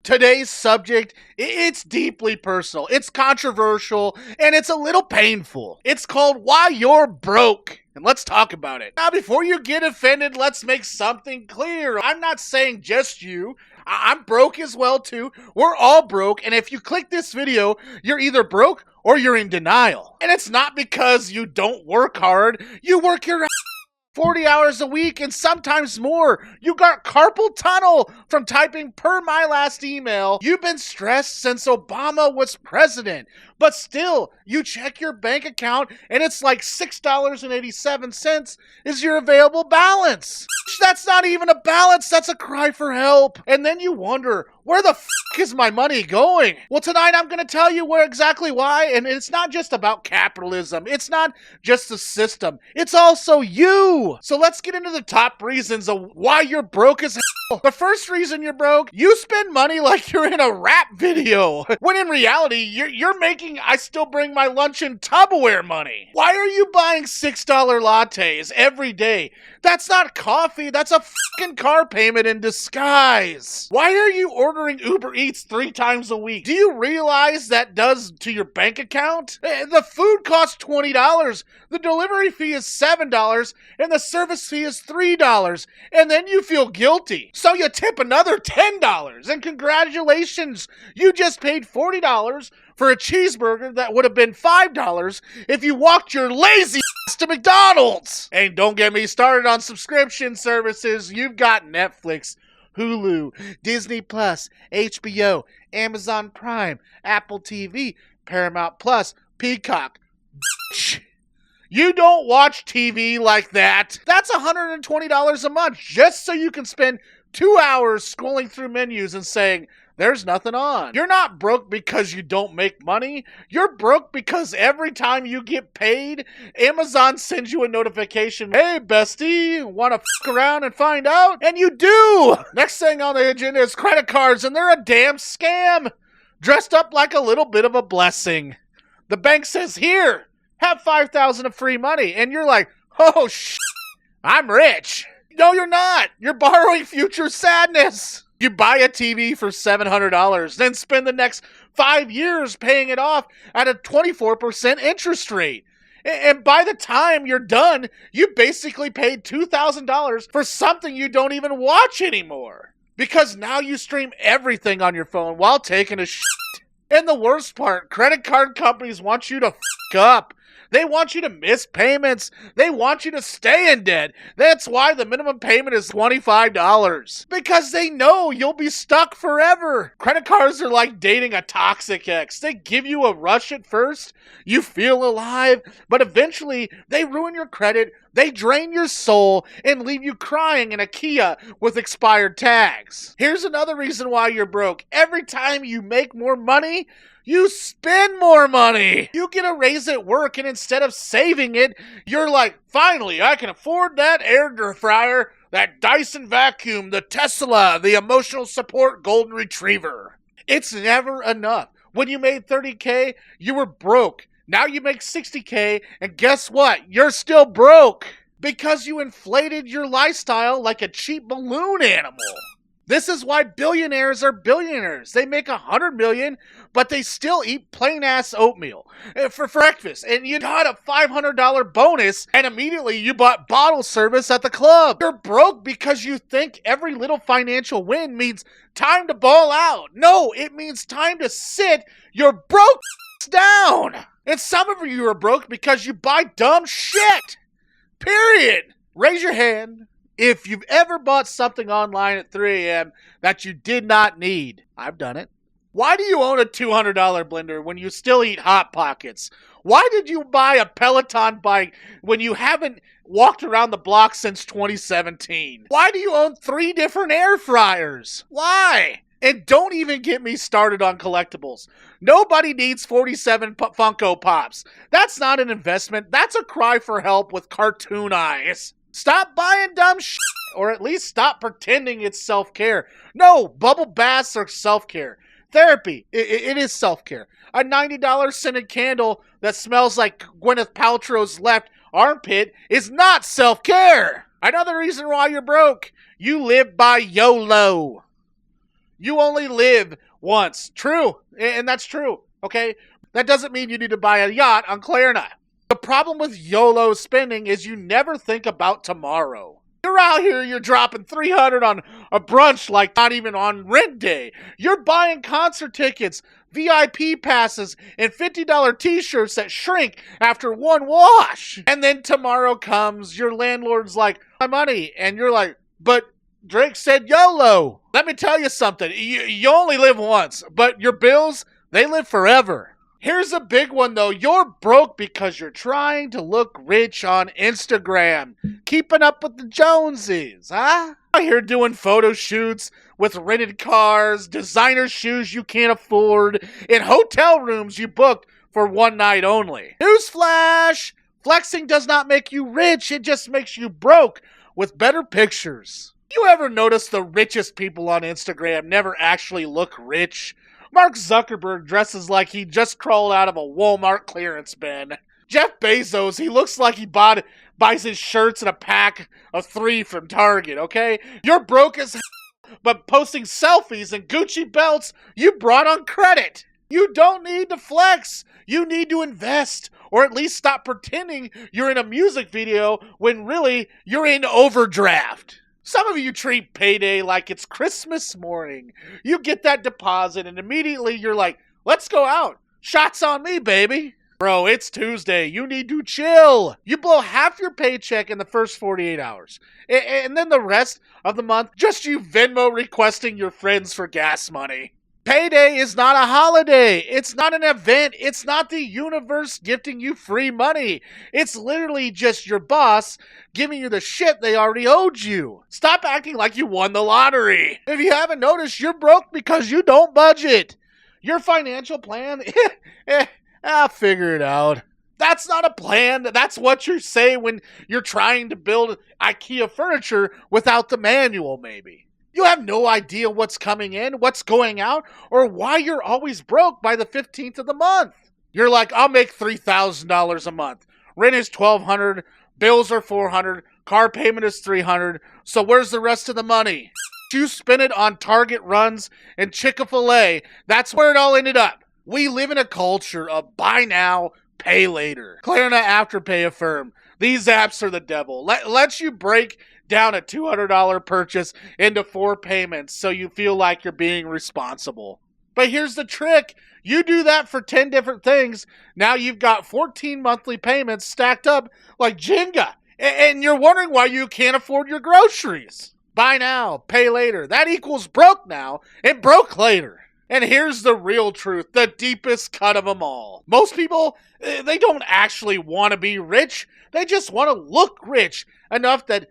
Today's subject, it's deeply personal, it's controversial, and it's a little painful. It's called Why You're Broke. And let's talk about it. Now, before you get offended, let's make something clear. I'm not saying just you. I'm broke as well, too. We're all broke, and if you click this video, you're either broke or you're in denial. And it's not because you don't work hard. You work your 40 hours a week and sometimes more. You got carpal tunnel from typing per my last email. You've been stressed since Obama was president. But still, you check your bank account and it's like $6.87 is your available balance. That's not even a balance, that's a cry for help. And then you wonder, where the is my money going? Well, tonight I'm going to tell you exactly why, and it's not just about capitalism. It's not just the system. It's also you. So let's get into the top reasons of why you're broke as hell. The first reason you're broke, you spend money like you're in a rap video, when in reality, you're making I still bring my lunch in Tupperware money. Why are you buying $6 lattes every day? That's not coffee, that's a fucking car payment in disguise. Why are you ordering Uber Eats 3 times a week? Do you realize that does to your bank account? The food costs $20, the delivery fee is $7, and the service fee is $3, and then you feel guilty. So you tip another $10, and congratulations, you just paid $40 for a cheeseburger that would have been $5 if you walked your lazy ass to McDonald's. And don't get me started on subscription services. You've got Netflix, Hulu, Disney Plus, HBO, Amazon Prime, Apple TV, Paramount Plus, Peacock. You don't watch TV like that. That's $120 a month just so you can spend 2 hours scrolling through menus and saying, there's nothing on. You're not broke because you don't make money. You're broke because every time you get paid, Amazon sends you a notification. Hey, bestie, want to fuck around and find out? And you do. Next thing on the agenda is credit cards, and they're a damn scam. Dressed up like a little bit of a blessing. The bank says, here, have $5,000 of free money. And you're like, oh, I'm rich. No, you're not. You're borrowing future sadness. You buy a TV for $700, then spend the next 5 years paying it off at a 24% interest rate. And by the time you're done, you basically paid $2,000 for something you don't even watch anymore. Because now you stream everything on your phone while taking a shit. And the worst part, credit card companies want you to fuck up. They want you to miss payments. They want you to stay in debt. That's why the minimum payment is $25. Because they know you'll be stuck forever. Credit cards are like dating a toxic ex. They give you a rush at first. You feel alive. But eventually, they ruin your credit. They drain your soul and leave you crying in a Kia with expired tags. Here's another reason why you're broke. Every time you make more money, you spend more money. You get a raise at work, and instead of saving it, you're like, finally, I can afford that air fryer, that Dyson vacuum, the Tesla, the emotional support golden retriever. It's never enough. When you made $30K, you were broke. Now you make $60K, and guess what? You're still broke. Because you inflated your lifestyle like a cheap balloon animal. This is why billionaires are billionaires. They make $100 million, but they still eat plain-ass oatmeal for breakfast. And you got a $500 bonus, and immediately you bought bottle service at the club. You're broke because you think every little financial win means time to ball out. No, it means time to sit your broke down. And some of you are broke because you buy dumb shit. Period. Raise your hand if you've ever bought something online at 3 a.m. that you did not need. I've done it. Why do you own a $200 blender when you still eat Hot Pockets? Why did you buy a Peloton bike when you haven't walked around the block since 2017? Why do you own 3 different air fryers? Why? And don't even get me started on collectibles. Nobody needs 47 Funko Pops. That's not an investment. That's a cry for help with cartoon eyes. Stop buying dumb shit, or at least stop pretending it's self-care. No, bubble baths are self-care. Therapy, it is self-care. A $90 scented candle that smells like Gwyneth Paltrow's left armpit is not self-care. Another reason why you're broke, you live by YOLO. You only live once. True. And that's true. Okay? That doesn't mean you need to buy a yacht on Klarna. The problem with YOLO spending is you never think about tomorrow. You're out here, you're dropping $300 on a brunch like not even on rent day. You're buying concert tickets, VIP passes, and $50 t-shirts that shrink after one wash. And then tomorrow comes, your landlord's like, my money. And you're like, but Drake said YOLO. Let me tell you something. You only live once, but your bills, they live forever. Here's a big one, though. You're broke because you're trying to look rich on Instagram. Keeping up with the Joneses, huh? Out here doing photo shoots with rented cars, designer shoes you can't afford, in hotel rooms you booked for one night only. Newsflash! Flexing does not make you rich. It just makes you broke with better pictures. You ever notice the richest people on Instagram never actually look rich? Mark Zuckerberg dresses like he just crawled out of a Walmart clearance bin. Jeff Bezos, he looks like he buys his shirts in a pack of 3 from Target, okay? You're broke as but posting selfies and Gucci belts you brought on credit. You don't need to flex. You need to invest, or at least stop pretending you're in a music video when really you're in overdraft. Some of you treat payday like it's Christmas morning. You get that deposit and immediately you're like, let's go out. Shots on me, baby. Bro, it's Tuesday. You need to chill. You blow half your paycheck in the first 48 hours. And then the rest of the month, just you Venmo requesting your friends for gas money. Payday is not a holiday. It's not an event. It's not the universe gifting you free money. It's literally just your boss giving you the shit they already owed you. Stop acting like you won the lottery. If you haven't noticed, you're broke because you don't budget. Your financial plan, I'll figure it out. That's not a plan. That's what you say when you're trying to build IKEA furniture without the manual, maybe. You have no idea what's coming in, what's going out, or why you're always broke by the 15th of the month. You're like, I'll make $3,000 a month. Rent is $1,200, bills are $400, car payment is $300, so where's the rest of the money? You spend it on Target runs and Chick-fil-A. That's where it all ended up. We live in a culture of buy now, pay later. Klarna Afterpay Affirm. These apps are the devil. Lets you break down a $200 purchase into 4 payments so you feel like you're being responsible. But here's the trick. You do that for 10 different things. Now you've got 14 monthly payments stacked up like Jenga. And you're wondering why you can't afford your groceries. Buy now, pay later. That equals broke now and broke later. And here's the real truth, the deepest cut of them all. Most people, they don't actually want to be rich. They just want to look rich enough that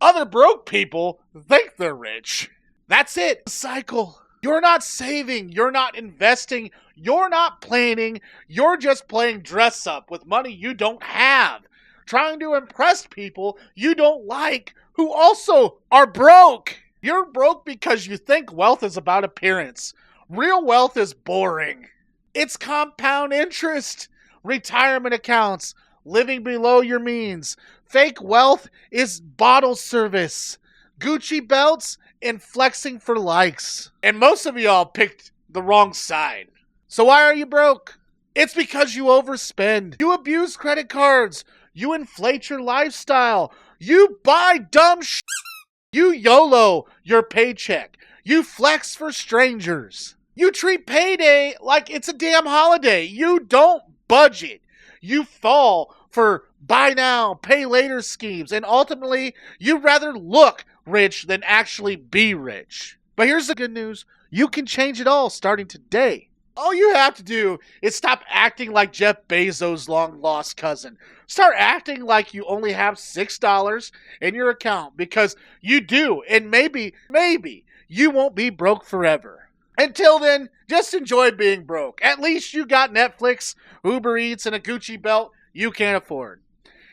other broke people think they're rich. That's it. Cycle. You're not saving. You're not investing. You're not planning. You're just playing dress up with money you don't have. Trying to impress people you don't like who also are broke. You're broke because you think wealth is about appearance. Real wealth is boring. It's compound interest, retirement accounts, living below your means. Fake wealth is bottle service, Gucci belts, and flexing for likes. And most of y'all picked the wrong side. So why are you broke? It's because you overspend. You abuse credit cards. You inflate your lifestyle. You buy dumb shit. You YOLO your paycheck. You flex for strangers. You treat payday like it's a damn holiday. You don't budget. You fall for buy now, pay later schemes. And ultimately, you'd rather look rich than actually be rich. But here's the good news. You can change it all starting today. All you have to do is stop acting like Jeff Bezos' long-lost cousin. Start acting like you only have $6 in your account because you do. And maybe you won't be broke forever. Until then, just enjoy being broke. At least you got Netflix, Uber Eats, and a Gucci belt you can't afford.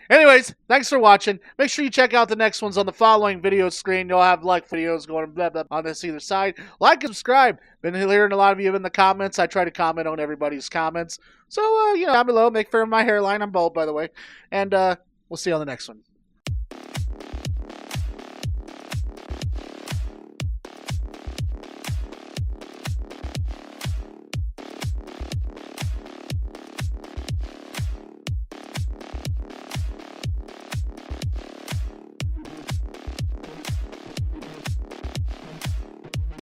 Anyways, thanks for watching. Make sure you check out the next ones on the following video screen. You'll have like videos going blah, blah, on this either side. Like and subscribe. Been hearing a lot of you in the comments. I try to comment on everybody's comments. So, down below, make fun of my hairline. I'm bald, by the way. And we'll see you on the next one.